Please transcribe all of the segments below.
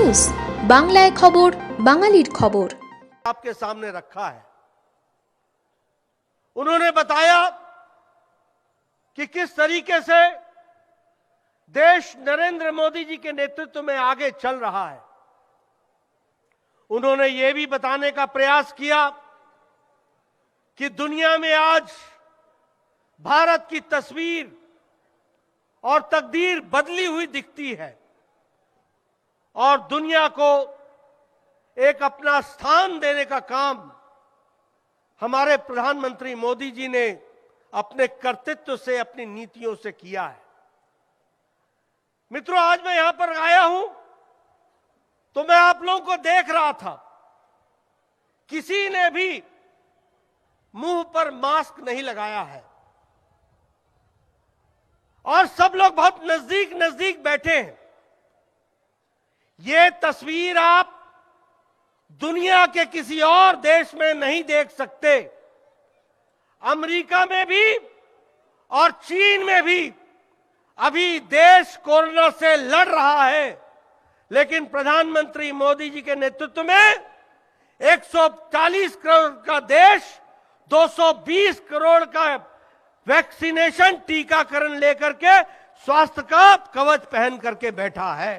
News বাংলায় খবর বাঙালির খবর आपके सामने रखा है। उन्होंने बताया कि किस तरीके से देश नरेंद्र मोदी जी के नेतृत्व में आगे चल रहा है। उन्होंने ये भी बताने का प्रयास किया कि दुनिया में आज भारत की तस्वीर और तकदीर बदली हुई दिखती है और दुनिया को एक अपना स्थान देने का काम हमारे प्रधानमंत्री मोदी जी ने अपने कर्तृत्व से, अपनी नीतियों से किया है। मित्रों, आज मैं यहां पर आया हूं तो मैं आप लोगों को देख रहा था, किसी ने भी मुंह पर मास्क नहीं लगाया है और सब लोग बहुत नजदीक नजदीक बैठे हैं। ये तस्वीर आप दुनिया के किसी और देश में नहीं देख सकते। अमेरिका में भी और चीन में भी अभी देश कोरोना से लड़ रहा है, लेकिन प्रधानमंत्री मोदी जी के नेतृत्व में 140 करोड़ का देश 220 करोड़ का वैक्सीनेशन टीकाकरण लेकर के स्वास्थ्य का कवच पहन करके बैठा है।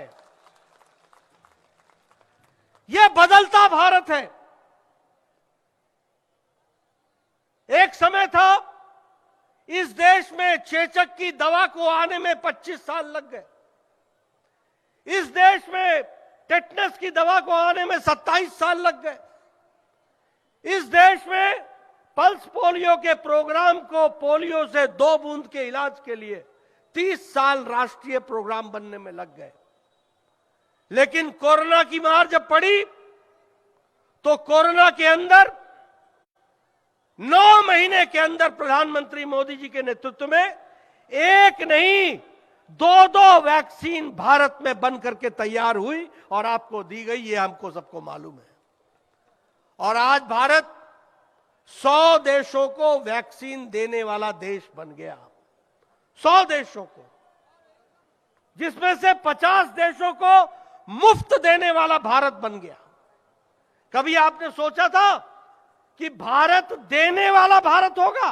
यह बदलता भारत है। एक समय था इस देश में चेचक की दवा को आने में 25 साल लग गए। इस देश में टेटनस की दवा को आने में 27 साल लग गए। इस देश में पल्स पोलियो के प्रोग्राम को पोलियो से 2 बूंद के इलाज के लिए 30 साल राष्ट्रीय प्रोग्राम बनने में लग गए। लेकिन कोरोना की मार जब पड़ी तो कोरोना के अंदर 9 महीने के अंदर प्रधानमंत्री मोदी जी के नेतृत्व में एक नहीं 2 वैक्सीन भारत में बन करके तैयार हुई और आपको दी गई। ये हमको सबको मालूम है। और आज भारत 100 देशों को वैक्सीन देने वाला देश बन गया। 100 देशों को, जिसमें से 50 देशों को मुफ्त देने वाला भारत बन गया। कभी आपने सोचा था कि भारत देने वाला भारत होगा?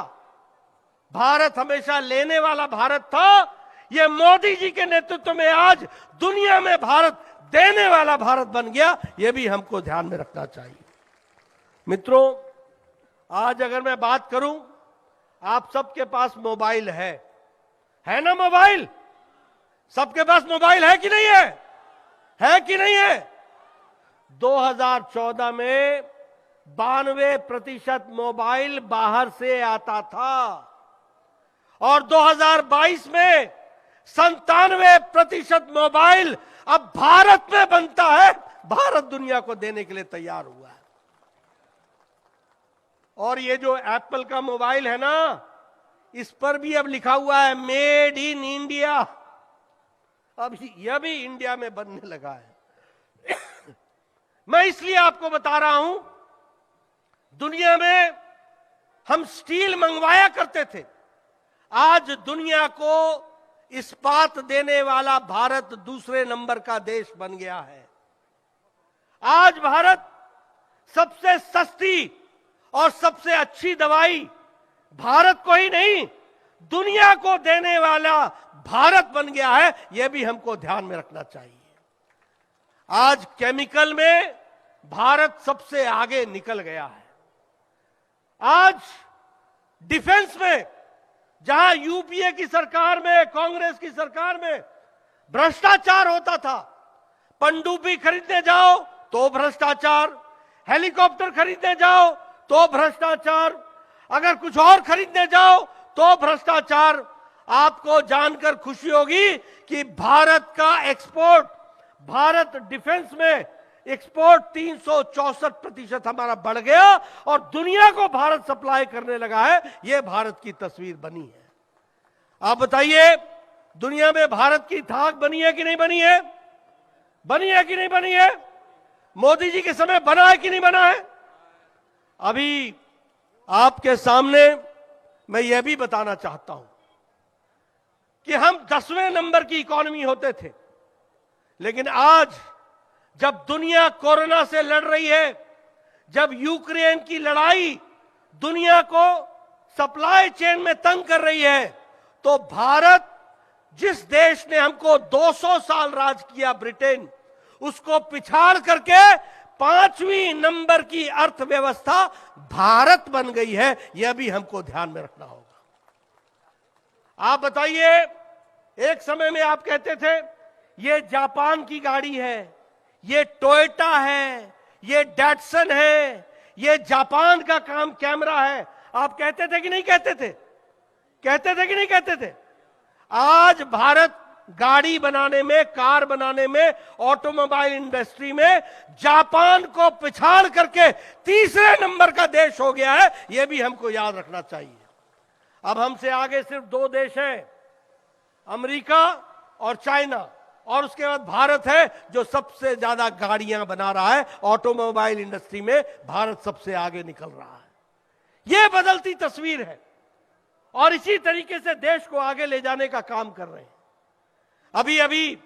भारत हमेशा लेने वाला भारत था। यह मोदी जी के नेतृत्व में आज दुनिया में भारत देने वाला भारत बन गया। यह भी हमको ध्यान में रखना चाहिए। मित्रों, आज अगर मैं बात करूं, आप सबके पास मोबाइल है ना? मोबाइल सबके पास मोबाइल है कि नहीं है? है कि नहीं है? 2014 में 92% मोबाइल बाहर से आता था और 2022 में 97% मोबाइल अब भारत में बनता है। भारत दुनिया को देने के लिए तैयार हुआ है। और ये जो एप्पल का मोबाइल है ना, इस पर भी अब लिखा हुआ है मेड इन इंडिया। अब यह भी इंडिया में बनने लगा है। मैं इसलिए आपको बता रहा हूं, दुनिया में हम स्टील मंगवाया करते थे, आज दुनिया को इस्पात देने वाला भारत दूसरे नंबर का देश बन गया है। आज भारत सबसे सस्ती और सबसे अच्छी दवाई भारत को ही नहीं दुनिया को देने वाला भारत बन गया है। यह भी हमको ध्यान में रखना चाहिए। आज केमिकल में भारत सबसे आगे निकल गया है। आज डिफेंस में, जहां यूपीए की सरकार में, कांग्रेस की सरकार में भ्रष्टाचार होता था, पनडुब्बी खरीदने जाओ तो भ्रष्टाचार, हेलीकॉप्टर खरीदने जाओ तो भ्रष्टाचार, अगर कुछ और खरीदने जाओ तो भ्रष्टाचार। आपको जानकर खुशी होगी कि भारत का एक्सपोर्ट, भारत डिफेंस में एक्सपोर्ट 364% हमारा बढ़ गया और दुनिया को भारत सप्लाई करने लगा है। यह भारत की तस्वीर बनी है। आप बताइए, दुनिया में भारत की धाक बनी है कि नहीं बनी है? बनी है कि नहीं बनी है? मोदी जी के समय बना है कि नहीं बना है? अभी आपके सामने मैं यह भी बताना चाहता हूं कि हम 10वें नंबर की इकोनॉमी होते थे, लेकिन आज जब दुनिया कोरोना से लड़ रही है, जब यूक्रेन की लड़ाई दुनिया को सप्लाई चेन में तंग कर रही है, तो भारत, जिस देश ने हमको 200 साल राज किया, ब्रिटेन, उसको पिछाड़ करके 5वीं नंबर की अर्थव्यवस्था भारत बन गई है। यह भी हमको ध्यान में रखना होगा। आप बताइए, एक समय में आप कहते थे ये जापान की गाड़ी है, ये टोयोटा है, ये डैटसन है, ये जापान का काम कैमरा है। आप कहते थे कि नहीं कहते थे? कहते थे कि नहीं कहते थे? आज भारत गाड़ी बनाने में, कार बनाने में, ऑटोमोबाइल इंडस्ट्री में जापान को पिछाड़ करके तीसरे नंबर का देश हो गया है। यह भी हमको याद रखना चाहिए। अब हमसे आगे सिर्फ 2 देश हैं, अमेरिका और चाइना, और उसके बाद भारत है जो सबसे ज्यादा गाड़ियां बना रहा है। ऑटोमोबाइल इंडस्ट्री में भारत सबसे आगे निकल रहा है। यह बदलती तस्वीर है और इसी तरीके से देश को आगे ले जाने का काम कर रहे हैं। अभी अभी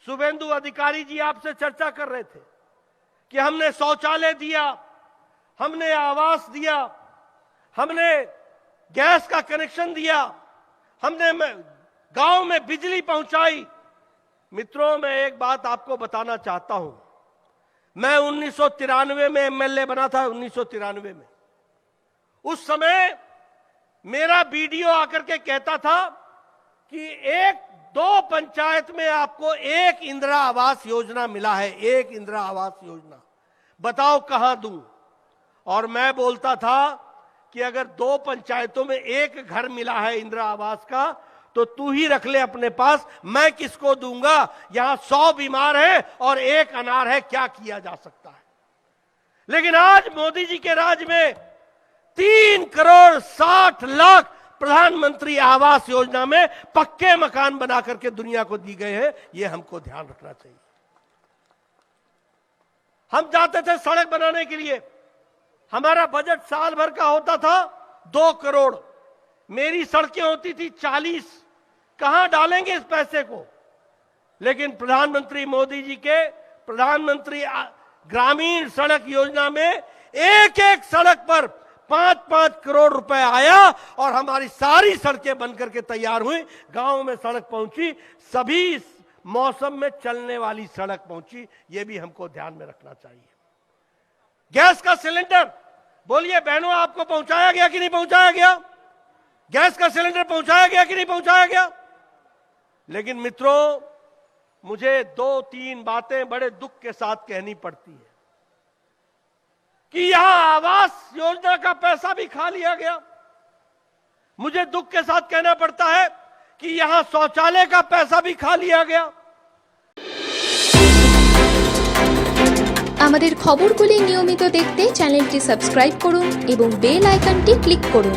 शुभेंदु अधिकारी जी आपसे चर्चा कर रहे थे कि हमने शौचालय दिया, हमने आवास दिया, हमने गैस का कनेक्शन दिया, हमने गांव में बिजली पहुंचाई। मित्रों, मैं एक बात आपको बताना चाहता हूं। मैं 1993 में एमएलए बना था। 1993 में उस समय मेरा बीडीओ आकर के कहता था कि 1-2 पंचायत में आपको एक इंदिरा आवास योजना मिला है, एक इंदिरा आवास योजना, बताओ कहां दूं? और मैं बोलता था कि अगर 2 पंचायतों में एक घर मिला है इंदिरा आवास का, तो तू ही रख ले अपने पास, मैं किसको दूंगा? यहां 100 बीमार है और 1 अनार है, क्या किया जा सकता है? लेकिन आज मोदी जी के राज में 3 करोड़ 60 लाख प्रधानमंत्री आवास योजना में पक्के मकान बना करके दुनिया को दी गए हैं। यह हमको ध्यान रखना चाहिए। हम जाते थे सड़क बनाने के लिए, हमारा बजट साल भर का होता था 2 करोड़, मेरी सड़कें होती थी 40। कहां डालेंगे इस पैसे को? लेकिन प्रधानमंत्री मोदी जी के प्रधानमंत्री ग्रामीण सड़क योजना में एक-एक सड़क पर 5-5 करोड़ रुपए आया और हमारी सारी सड़कें बनकर के तैयार हुई। गांव में सड़क पहुंची, सभी मौसम में चलने वाली सड़क पहुंची। यह भी हमको ध्यान में रखना चाहिए। गैस का सिलेंडर, बोलिए बहनों, आपको पहुंचाया गया कि नहीं पहुंचाया गया? गैस का सिलेंडर पहुंचाया गया कि नहीं पहुंचाया गया? लेकिन मित्रों, मुझे 2-3 बातें बड़े दुख के साथ कहनी पड़ती है कि यहां आवास योजना का पैसा भी खा लिया गया। मुझे दुख के साथ कहना पड़ता है कि यहां शौचालय का पैसा भी खा लिया गया। আমাদের খবরগুলি নিয়মিত দেখতে চ্যানেলটি সাবস্ক্রাইব করুন এবং বেল আইকনটি ক্লিক করুন।